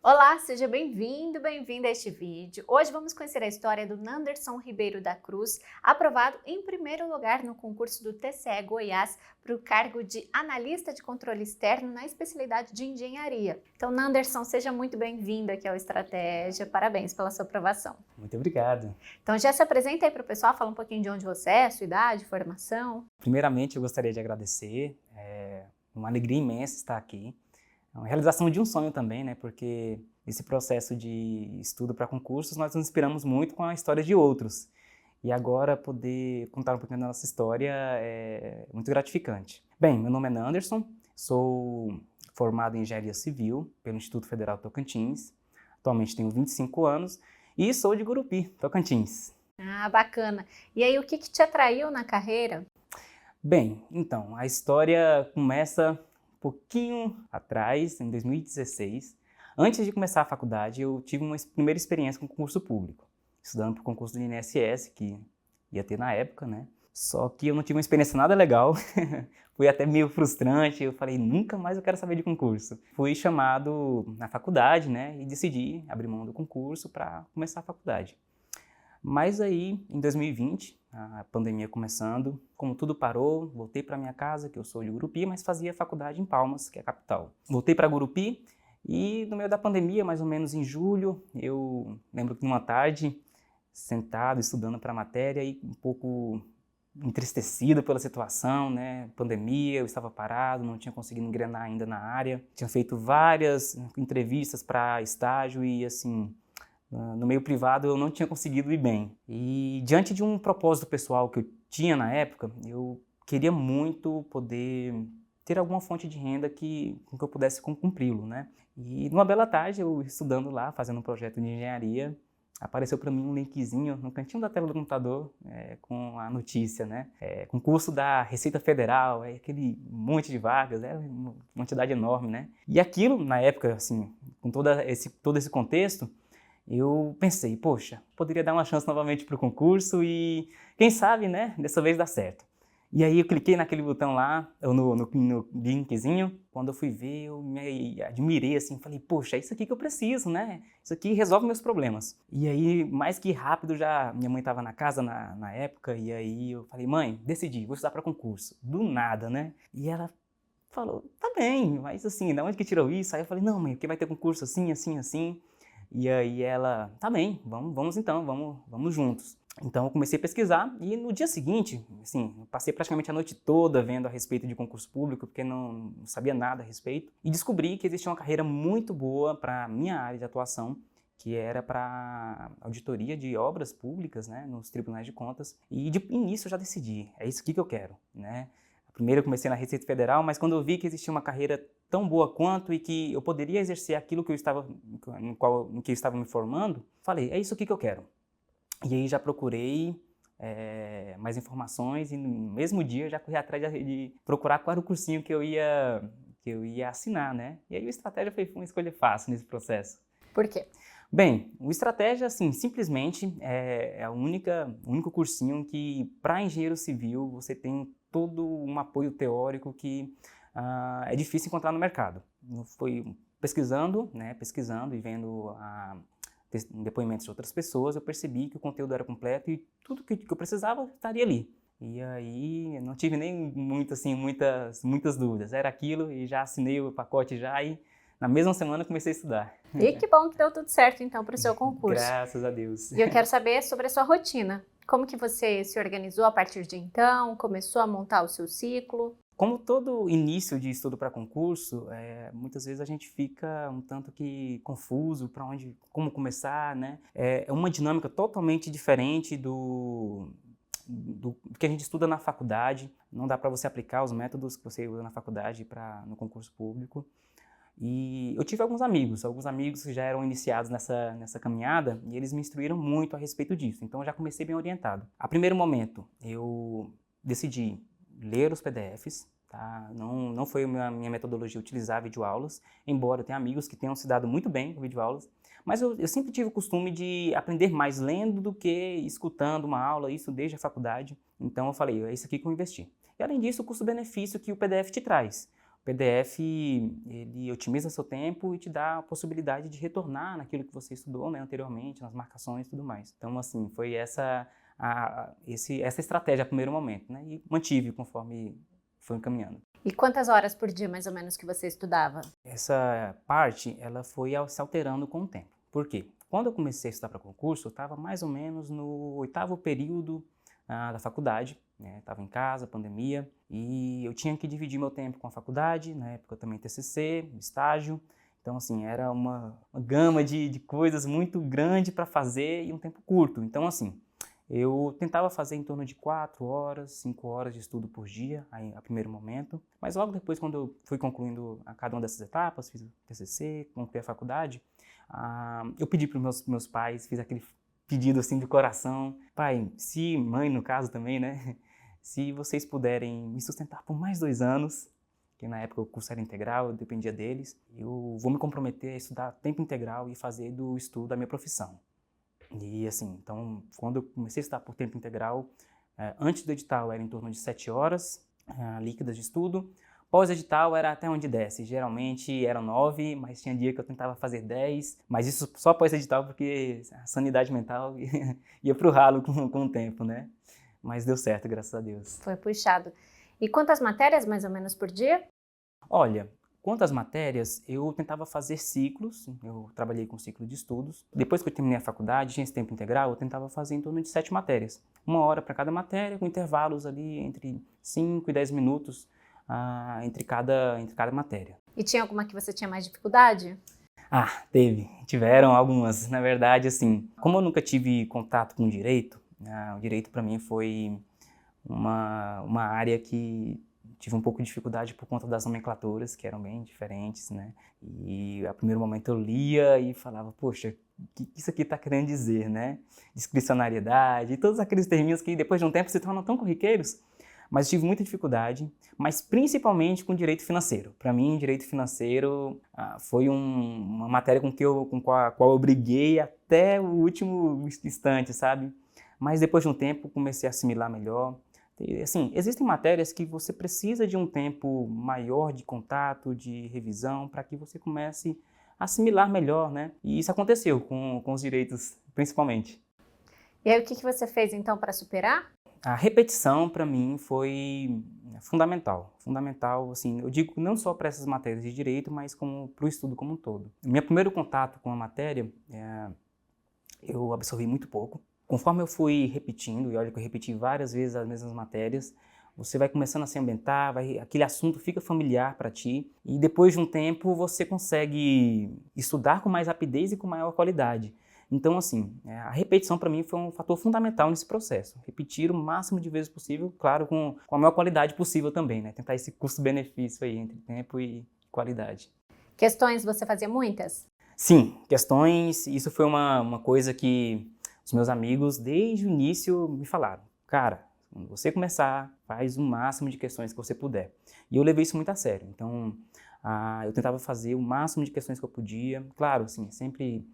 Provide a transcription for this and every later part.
Olá, seja bem-vindo, bem-vinda a este vídeo. Hoje vamos conhecer a história do Nanderson Ribeiro da Cruz, aprovado em primeiro lugar no concurso do TCE Goiás para o cargo de analista de controle externo na especialidade de engenharia. Então, Nanderson, seja muito bem-vindo aqui ao Estratégia. Parabéns pela sua aprovação. Muito obrigado. Então, já se apresenta aí para o pessoal, fala um pouquinho de onde você é, sua idade, formação. Primeiramente, eu gostaria de agradecer. É uma alegria imensa estar aqui. É uma realização de um sonho também, né? Porque esse processo de estudo para concursos, nós nos inspiramos muito com a história de outros. E agora poder contar um pouquinho da nossa história é muito gratificante. Bem, meu nome é Nanderson, sou formado em Engenharia Civil pelo Instituto Federal Tocantins. Atualmente tenho 25 anos e sou de Gurupi, Tocantins. Ah, bacana. E aí, o que te atraiu na carreira? Bem, então, a história começa um pouquinho atrás, em 2016. Antes de começar a faculdade, eu tive uma primeira experiência com concurso público, estudando para o concurso do INSS, que ia ter na época, né? Só que eu não tive uma experiência nada legal, foi até meio frustrante, eu falei, nunca mais eu quero saber de concurso. Fui chamado na faculdade, né, e decidi abrir mão do concurso para começar a faculdade. Mas aí, em 2020, a pandemia começando, como tudo parou, voltei para minha casa, que eu sou de Gurupi, mas fazia faculdade em Palmas, que é a capital. Voltei para Gurupi e no meio da pandemia, mais ou menos em julho, eu lembro que numa tarde, sentado, estudando para a matéria e um pouco entristecido pela situação, né? Pandemia, eu estava parado, não tinha conseguido engrenar ainda na área. Tinha feito várias entrevistas para estágio e assim, no meio privado eu não tinha conseguido ir bem. E diante de um propósito pessoal que eu tinha na época, eu queria muito poder ter alguma fonte de renda com que eu pudesse cumpri-lo, né? E numa bela tarde, eu estudando lá, fazendo um projeto de engenharia, apareceu para mim um linkzinho no cantinho da tela do computador com a notícia, né? Concurso da Receita Federal, aquele monte de vagas, uma quantidade enorme, né? E aquilo, na época, assim, com todo esse contexto, eu pensei, poxa, poderia dar uma chance novamente para o concurso e quem sabe, né, dessa vez dá certo. E aí eu cliquei naquele botão lá, no linkzinho, quando eu fui ver, eu me admirei assim, falei, poxa, é isso aqui que eu preciso, né? Isso aqui resolve meus problemas. E aí, mais que rápido, minha mãe estava na casa na época, e aí eu falei, mãe, decidi, vou estudar para concurso. Do nada, né? E ela falou, tá bem, mas assim, de onde que tirou isso? Aí eu falei, não, mãe, porque vai ter concurso assim, assim, assim. E aí ela, tá bem, vamos então, vamos juntos. Então eu comecei a pesquisar e no dia seguinte, assim, eu passei praticamente a noite toda vendo a respeito de concurso público, porque não sabia nada a respeito, e descobri que existia uma carreira muito boa para a minha área de atuação, que era para auditoria de obras públicas, né, nos tribunais de contas, e de início eu já decidi, é isso aqui que eu quero, né. Primeiro eu comecei na Receita Federal, mas quando eu vi que existia uma carreira tão boa quanto e que eu poderia exercer aquilo que eu estava, em que eu estava me formando, falei, é isso aqui que eu quero. E aí já procurei mais informações e no mesmo dia já corri atrás de procurar qual era o cursinho que eu ia assinar, né? E aí o Estratégia foi uma escolha fácil nesse processo. Por quê? Bem, o Estratégia, assim, simplesmente é o único cursinho que, para engenheiro civil, você tem todo um apoio teórico que é difícil encontrar no mercado. Foi pesquisando e vendo depoimentos de outras pessoas, eu percebi que o conteúdo era completo e tudo que eu precisava estaria ali. E aí não tive nem muitas dúvidas. Era aquilo e já assinei o pacote já e na mesma semana comecei a estudar. E que bom que deu tudo certo, então, para o seu concurso. Graças a Deus. E eu quero saber sobre a sua rotina. Como que você se organizou a partir de então? Começou a montar o seu ciclo? Como todo início de estudo para concurso, muitas vezes a gente fica um tanto que confuso para como começar, né? É uma dinâmica totalmente diferente do que a gente estuda na faculdade. Não dá para você aplicar os métodos que você usa na faculdade no concurso público. E eu tive alguns amigos que já eram iniciados nessa caminhada e eles me instruíram muito a respeito disso, então eu já comecei bem orientado. A primeiro momento, eu decidi ler os PDFs, tá? Não foi a minha metodologia utilizar videoaulas, embora eu tenha amigos que tenham se dado muito bem com videoaulas, mas eu sempre tive o costume de aprender mais lendo do que escutando uma aula, isso desde a faculdade, então eu falei, é isso aqui que eu investi. E além disso, o custo-benefício que o PDF te traz. PDF, ele otimiza seu tempo e te dá a possibilidade de retornar naquilo que você estudou, né, anteriormente, nas marcações e tudo mais. Então, assim, foi essa estratégia a primeiro momento, né, e mantive conforme foi caminhando. E quantas horas por dia, mais ou menos, que você estudava? Essa parte, ela foi se alterando com o tempo. Por quê? Quando eu comecei a estudar para concurso, eu estava mais ou menos no 8º período da faculdade, né? Estava em casa, pandemia, e eu tinha que dividir meu tempo com a faculdade, na época eu também TCC, estágio, então assim, era uma gama de coisas muito grande para fazer e um tempo curto. Então assim, eu tentava fazer em torno de 4 horas, 5 horas de estudo por dia, aí, a primeiro momento, mas logo depois, quando eu fui concluindo a cada uma dessas etapas, fiz o TCC, concluí a faculdade, eu pedi para os meus pais, fiz aquele pedido assim de coração, pai, mãe no caso também, né? Se vocês puderem me sustentar por mais 2 anos, que na época o curso era integral, eu dependia deles, eu vou me comprometer a estudar tempo integral e fazer do estudo a minha profissão. E assim, então, quando eu comecei a estudar por tempo integral, antes do edital era em torno de 7 horas líquidas de estudo, pós-edital era até onde desce, geralmente eram 9, mas tinha dia que eu tentava fazer 10, mas isso só pós-edital porque a sanidade mental ia pro ralo com o tempo, né? Mas deu certo, graças a Deus. Foi puxado. E quantas matérias, mais ou menos, por dia? Olha, quanto às matérias, eu tentava fazer ciclos, eu trabalhei com ciclo de estudos. Depois que eu terminei a faculdade, tinha esse tempo integral, eu tentava fazer em torno de 7 matérias. 1 hora para cada matéria, com intervalos ali entre 5 e 10 minutos entre cada matéria. E tinha alguma que você tinha mais dificuldade? Tiveram algumas. Na verdade, assim, como eu nunca tive contato com o direito para mim foi uma área que tive um pouco de dificuldade por conta das nomenclaturas, que eram bem diferentes, né? E a primeiro momento eu lia e falava, poxa, o que isso aqui está querendo dizer, né? Discricionariedade e todos aqueles termos que depois de um tempo se tornam tão corriqueiros. Mas tive muita dificuldade, mas principalmente com direito financeiro. Para mim, direito financeiro foi uma matéria com a qual eu briguei até o último instante, sabe? Mas depois de um tempo comecei a assimilar melhor. E, assim, existem matérias que você precisa de um tempo maior de contato, de revisão, para que você comece a assimilar melhor, né? E isso aconteceu com os direitos, principalmente. E aí, o que você fez, então, para superar? A repetição, para mim, foi fundamental. Fundamental, assim, eu digo não só para essas matérias de direito, mas para o estudo como um todo. Meu primeiro contato com a matéria, eu absorvi muito pouco. Conforme eu fui repetindo, e olha que eu repeti várias vezes as mesmas matérias, você vai começando a se ambientar, aquele assunto fica familiar para ti, e depois de um tempo você consegue estudar com mais rapidez e com maior qualidade. Então, assim, a repetição para mim foi um fator fundamental nesse processo. Repetir o máximo de vezes possível, claro, com a maior qualidade possível também, né? Tentar esse custo-benefício aí entre tempo e qualidade. Questões você fazia muitas? Sim, questões, isso foi uma coisa que os meus amigos, desde o início, me falaram. Cara, quando você começar, faz o máximo de questões que você puder. E eu levei isso muito a sério. Então, eu tentava fazer o máximo de questões que eu podia. Claro, assim, sempre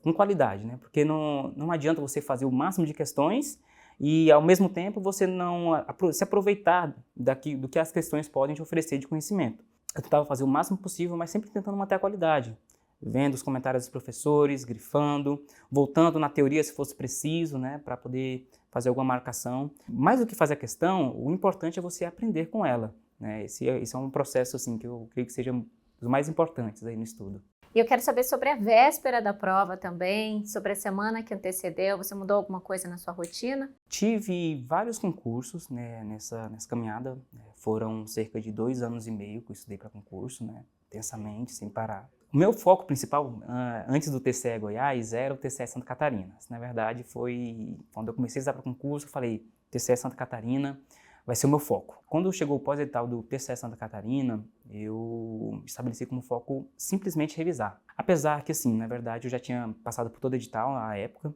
com qualidade, né? Porque não adianta você fazer o máximo de questões e, ao mesmo tempo, você não se aproveitar do que as questões podem te oferecer de conhecimento. Eu tentava fazer o máximo possível, mas sempre tentando manter a qualidade. Vendo os comentários dos professores, grifando, voltando na teoria se fosse preciso, né, para poder fazer alguma marcação. Mais do que fazer a questão, o importante é você aprender com ela, né? Esse é um processo assim, que eu creio que seja um dos mais importantes aí no estudo. E eu quero saber sobre a véspera da prova também, sobre a semana que antecedeu. Você mudou alguma coisa na sua rotina? Tive vários concursos, né, nessa caminhada. Foram cerca de 2 anos e meio que eu estudei para concurso, né, intensamente, sem parar. O meu foco principal, antes do TCE Goiás, era o TCE Santa Catarina. Na verdade, foi quando eu comecei a estudar para concurso, eu falei, TCE Santa Catarina vai ser o meu foco. Quando chegou o pós-edital do TCE Santa Catarina, eu estabeleci como foco simplesmente revisar. Apesar que, assim, na verdade, eu já tinha passado por todo o edital na época,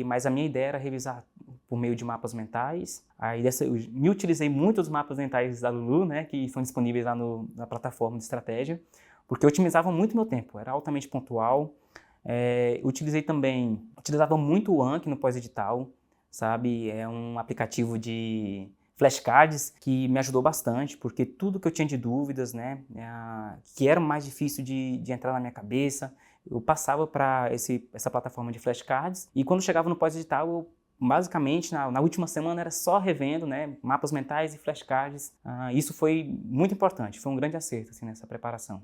mas a minha ideia era revisar por meio de mapas mentais. Eu me utilizei muito dos mapas mentais da Lulu, né, que estão disponíveis lá na plataforma de estratégia, porque eu otimizava muito meu tempo, era altamente pontual. Utilizava muito o Anki no pós-edital, sabe? É um aplicativo de flashcards, que me ajudou bastante, porque tudo que eu tinha de dúvidas, né, que era mais difícil de entrar na minha cabeça, eu passava para essa plataforma de flashcards, e quando chegava no pós-edital, eu basicamente, na última semana era só revendo, né, mapas mentais e flashcards. Isso foi muito importante, foi um grande acerto assim, nessa preparação.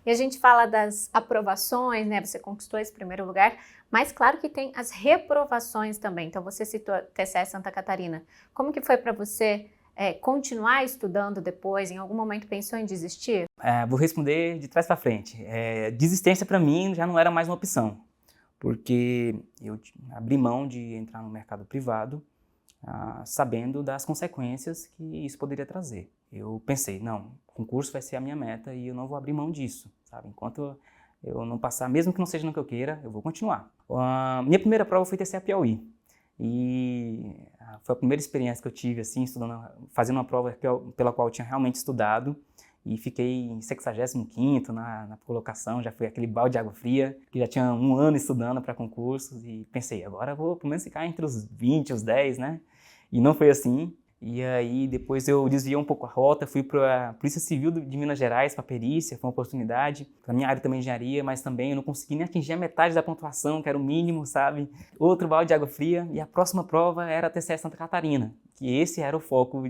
E a gente fala das aprovações, né? Você conquistou esse primeiro lugar, mas claro que tem as reprovações também. Então você citou TCE Santa Catarina. Como que foi para você continuar estudando depois? Em algum momento pensou em desistir? Vou responder de trás para frente. Desistência para mim já não era mais uma opção, porque eu abri mão de entrar no mercado privado, sabendo das consequências que isso poderia trazer. Eu pensei, não, o concurso vai ser a minha meta e eu não vou abrir mão disso, sabe? Enquanto eu não passar, mesmo que não seja no que eu queira, eu vou continuar. Minha primeira prova foi TCE Piauí, e foi a primeira experiência que eu tive, assim, estudando, fazendo uma prova pela qual eu tinha realmente estudado, e fiquei em 65º na colocação, já foi aquele balde de água fria, que já tinha 1 ano estudando para concursos, e pensei, agora eu vou pelo menos ficar entre os 20, os 10, né? E não foi assim. E aí depois eu desviei um pouco a rota, fui para a Polícia Civil de Minas Gerais, para perícia, foi uma oportunidade. Para minha área também engenharia, mas também eu não consegui nem atingir a metade da pontuação, que era o mínimo, sabe? Outro balde de água fria, e a próxima prova era a TCE Santa Catarina, que esse era o foco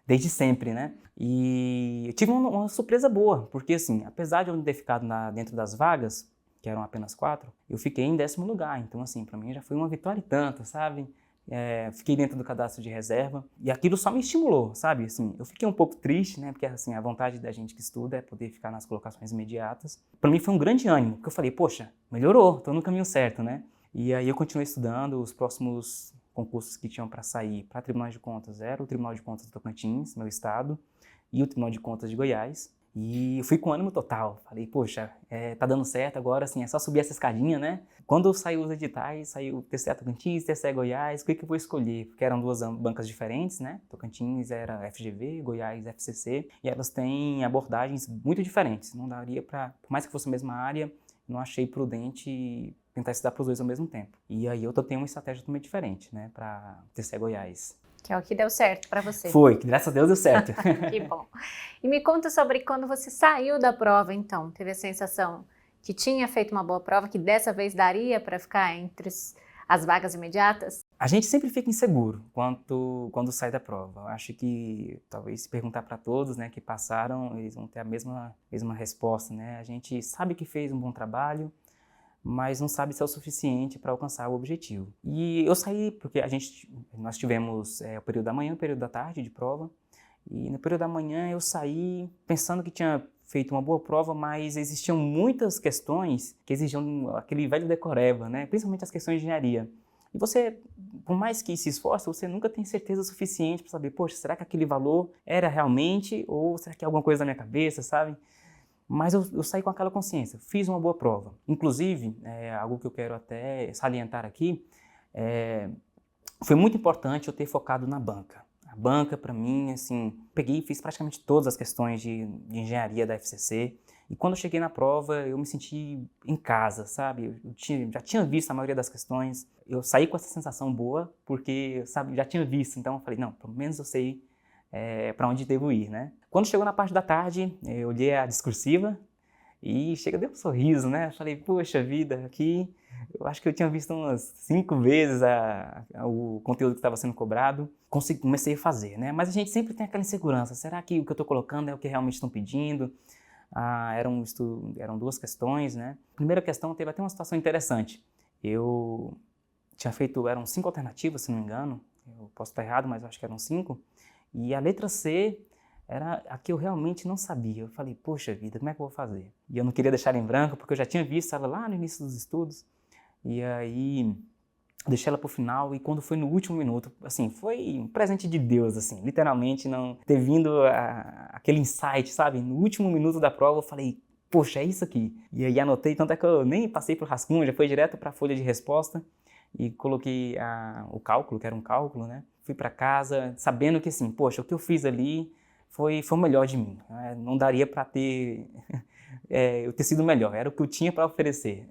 desde sempre, né? E eu tive uma surpresa boa, porque assim, apesar de eu não ter ficado dentro das vagas, que eram apenas 4, eu fiquei em 10º lugar. Então assim, para mim já foi uma vitória e tanto, sabe? Fiquei dentro do cadastro de reserva e aquilo só me estimulou, sabe? Assim, eu fiquei um pouco triste, né? Porque assim, a vontade da gente que estuda é poder ficar nas colocações imediatas. Para mim foi um grande ânimo, porque eu falei, poxa, melhorou, estou no caminho certo, né? E aí eu continuei estudando. Os próximos concursos que tinham para sair para Tribunal de Contas era o Tribunal de Contas do Tocantins, meu estado, e o Tribunal de Contas de Goiás. E eu fui com ânimo total, falei, poxa, tá dando certo agora, assim, é só subir essa escadinha, né? Quando saiu os editais, saiu o TCE Tocantins, TCE Goiás, o que eu vou escolher? Porque eram 2 bancas diferentes, né? Tocantins era FGV, Goiás FCC, e elas têm abordagens muito diferentes. Não daria para, por mais que fosse a mesma área, não achei prudente tentar estudar para os 2 ao mesmo tempo. E aí eu tenho uma estratégia totalmente diferente, né, para TCE Goiás. Que é o que deu certo para você. Foi, que graças a Deus deu certo. Que bom. E me conta sobre quando você saiu da prova, então. Teve a sensação que tinha feito uma boa prova, que dessa vez daria para ficar entre as vagas imediatas? A gente sempre fica inseguro quando sai da prova. Eu acho que, talvez, se perguntar para todos, né, que passaram, eles vão ter a mesma resposta, né? A gente sabe que fez um bom trabalho, mas não sabe se é o suficiente para alcançar o objetivo. E eu saí porque nós tivemos o período da manhã e o período da tarde de prova, e no período da manhã eu saí pensando que tinha feito uma boa prova, mas existiam muitas questões que exigiam aquele velho decoreba, né? Principalmente as questões de engenharia. E você, por mais que se esforce, você nunca tem certeza suficiente para saber, poxa, será que aquele valor era realmente, ou será que é alguma coisa na minha cabeça, sabe? Mas eu saí com aquela consciência, fiz uma boa prova. Inclusive, algo que eu quero até salientar aqui, foi muito importante eu ter focado na banca. A banca, para mim, assim, peguei e fiz praticamente todas as questões de engenharia da FCC. E quando eu cheguei na prova, eu me senti em casa, sabe? Já tinha visto a maioria das questões. Eu saí com essa sensação boa, porque, sabe, já tinha visto. Então eu falei, não, pelo menos eu sei para onde devo ir, né? Quando chegou na parte da tarde, eu olhei a discursiva e deu um sorriso, né? Eu falei, poxa vida, aqui eu acho que eu tinha visto umas 5 vezes o conteúdo que estava sendo cobrado. Comecei a fazer, né? Mas a gente sempre tem aquela insegurança. Será que o que eu estou colocando é o que realmente estão pedindo? Eram 2 questões, né? A primeira questão teve até uma situação interessante. Eu tinha feito, eram 5 alternativas, se não me engano. Eu posso estar errado, mas eu acho que eram 5. E a letra C era a que eu realmente não sabia. Eu falei, poxa vida, como é que eu vou fazer? E eu não queria deixar ela em branco, porque eu já tinha visto ela lá no início dos estudos. E aí, deixei ela para o final, e quando foi no último minuto, assim, foi um presente de Deus, assim, literalmente, não ter vindo aquele insight, sabe? No último minuto da prova, eu falei, poxa, é isso aqui. E aí anotei, tanto é que eu nem passei pro rascunho, já foi direto para a folha de resposta, e coloquei o cálculo, que era um cálculo, né? Fui para casa sabendo que, assim, poxa, o que eu fiz ali foi o melhor de mim. Né? Não daria para ter eu ter sido melhor, era o que eu tinha para oferecer.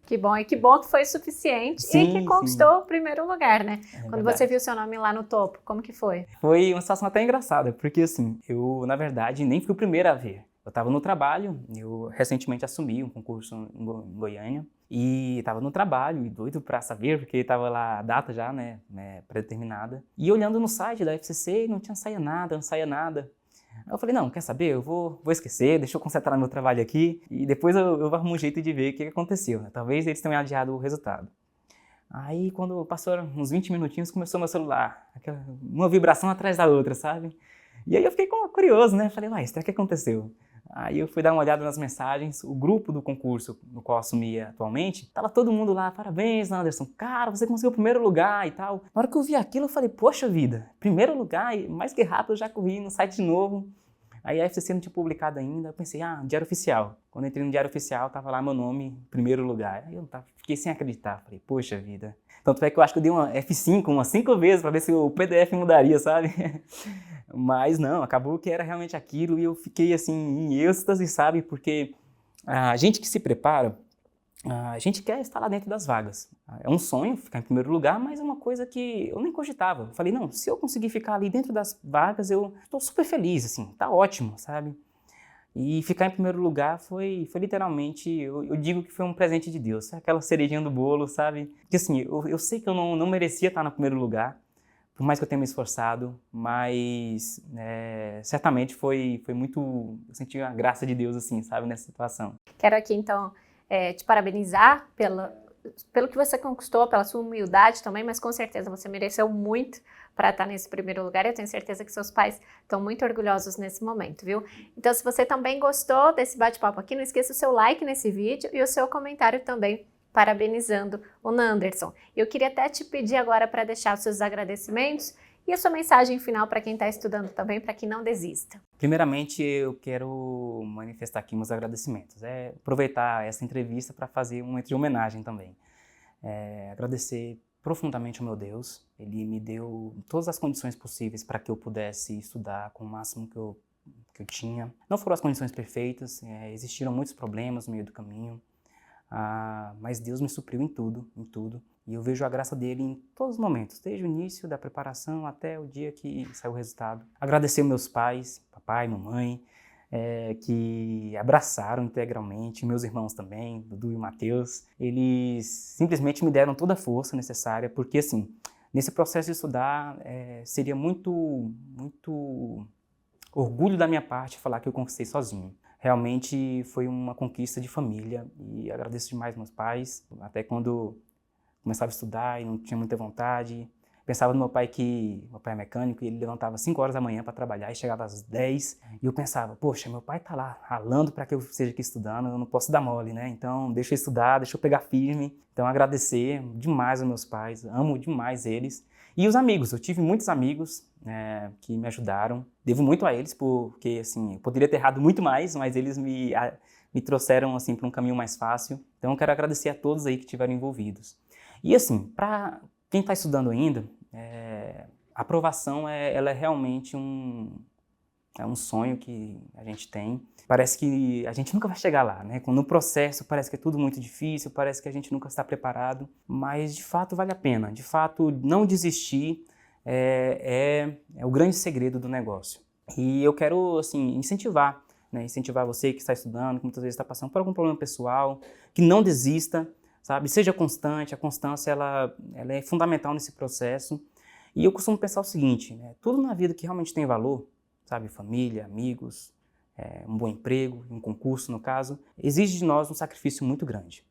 Que bom, e que bom que foi suficiente e que Sim, conquistou o primeiro lugar, né? é Quando verdade. você viu seu nome lá no topo, como que foi? Foi uma situação até engraçada, porque assim, eu, na verdade, nem fui o primeiro a ver. Eu estava no trabalho, eu recentemente assumi um concurso em Goiânia, e estava no trabalho, e doido para saber, porque estava lá a data já, né, pré-determinada. E olhando no site da FCC, não saía nada, não saía nada. Aí eu falei, não, quer saber, eu vou esquecer, deixa eu concentrar no meu trabalho aqui, e depois eu arrumo um jeito de ver o que aconteceu, né? Talvez eles tenham adiado o resultado. Aí, quando passaram uns 20 minutinhos, começou meu celular, uma vibração atrás da outra, sabe? E aí eu fiquei curioso, né? Falei, uai, será que aconteceu? Aí eu fui dar uma olhada nas mensagens, o grupo do concurso no qual assumi atualmente, tava todo mundo lá, parabéns, Anderson, cara, você conseguiu o primeiro lugar e tal. Na hora que eu vi aquilo, eu falei, poxa vida, primeiro lugar, e mais que rápido eu já corri no site de novo. Aí a FCC não tinha publicado ainda, eu pensei, Diário Oficial. Quando eu entrei no Diário Oficial, tava lá meu nome, primeiro lugar. Aí eu fiquei sem acreditar, falei, poxa vida. Tanto é que eu acho que eu dei uma F5 umas 5 vezes para ver se o PDF mudaria, sabe? Mas não, acabou que era realmente aquilo e eu fiquei assim em êxtase, sabe? Porque a gente que se prepara, a gente quer estar lá dentro das vagas. É um sonho ficar em primeiro lugar, mas é uma coisa que eu nem cogitava. Eu falei, não, se eu conseguir ficar ali dentro das vagas, eu estou super feliz, assim, tá ótimo, sabe? E ficar em primeiro lugar foi literalmente, eu digo que foi um presente de Deus, aquela cerejinha do bolo, sabe? Porque assim, eu sei que eu não merecia estar no primeiro lugar, por mais que eu tenha me esforçado, mas certamente foi muito, eu senti a graça de Deus, assim, sabe, nessa situação. Quero aqui, então, te parabenizar pelo que você conquistou, pela sua humildade também, mas com certeza você mereceu muito para estar nesse primeiro lugar. Eu tenho certeza que seus pais estão muito orgulhosos nesse momento, viu? Então, se você também gostou desse bate-papo aqui, não esqueça o seu like nesse vídeo e o seu comentário também, parabenizando o Nanderson. Eu queria até te pedir agora para deixar os seus agradecimentos e a sua mensagem final para quem está estudando também, para que não desista. Primeiramente, eu quero manifestar aqui meus agradecimentos. Aproveitar essa entrevista para fazer um momento de homenagem também. Agradecer profundamente ao meu Deus. Ele me deu todas as condições possíveis para que eu pudesse estudar com o máximo que eu tinha. Não foram as condições perfeitas, existiram muitos problemas no meio do caminho, mas Deus me supriu em tudo, em tudo. E eu vejo a graça dele em todos os momentos, desde o início da preparação até o dia que saiu o resultado. Agradecer aos meus pais, papai, mamãe, que abraçaram integralmente, meus irmãos também, Dudu e Matheus. Eles simplesmente me deram toda a força necessária, porque assim, nesse processo de estudar, seria muito orgulho da minha parte falar que eu conquistei sozinho. Realmente foi uma conquista de família e agradeço demais meus pais, até quando começava a estudar e não tinha muita vontade. Pensava no meu pai é mecânico e ele levantava 5 horas da manhã para trabalhar e chegava às 10. E eu pensava, poxa, meu pai tá lá ralando para que eu esteja aqui estudando, eu não posso dar mole, né? Então deixa eu estudar, deixa eu pegar firme. Então agradecer demais aos meus pais, amo demais eles. E os amigos, eu tive muitos amigos que me ajudaram. Devo muito a eles porque assim, eu poderia ter errado muito mais, mas eles me trouxeram assim, para um caminho mais fácil. Então eu quero agradecer a todos aí que estiveram envolvidos. E assim, para quem está estudando ainda, a aprovação ela é realmente um sonho que a gente tem. Parece que a gente nunca vai chegar lá, né? No processo parece que é tudo muito difícil, parece que a gente nunca está preparado, mas de fato vale a pena. De fato, não desistir é o grande segredo do negócio. E eu quero assim, incentivar você que está estudando, que muitas vezes está passando por algum problema pessoal, que não desista, sabe? Seja constante, a constância ela é fundamental nesse processo. E eu costumo pensar o seguinte, né? Tudo na vida que realmente tem valor, sabe? Família, amigos, um bom emprego, um concurso no caso, exige de nós um sacrifício muito grande.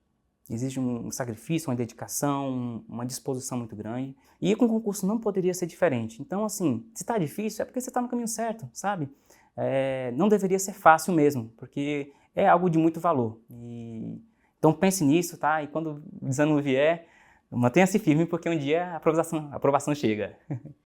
Exige um sacrifício, uma dedicação, uma disposição muito grande. E com o concurso não poderia ser diferente. Então, assim, se está difícil é porque você está no caminho certo, sabe? Não deveria ser fácil mesmo, porque é algo de muito valor. Então pense nisso, tá? E quando o desânimo vier, mantenha-se firme, porque um dia a aprovação chega.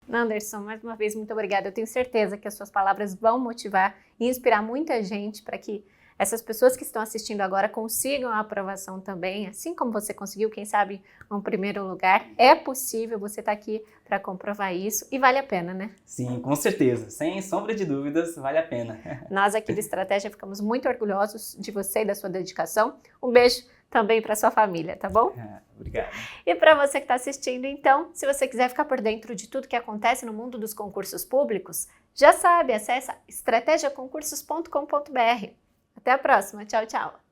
Nanderson, mais uma vez, muito obrigada. Eu tenho certeza que as suas palavras vão motivar e inspirar muita gente para que essas pessoas que estão assistindo agora consigam a aprovação também, assim como você conseguiu, quem sabe, um primeiro lugar. É possível, você está aqui para comprovar isso e vale a pena, né? Sim, com certeza. Sem sombra de dúvidas, vale a pena. Nós aqui do Estratégia ficamos muito orgulhosos de você e da sua dedicação. Um beijo também para sua família, tá bom? Obrigado. E para você que está assistindo, então, se você quiser ficar por dentro de tudo que acontece no mundo dos concursos públicos, já sabe, acessa estrategiaconcursos.com.br. Até a próxima. Tchau, tchau.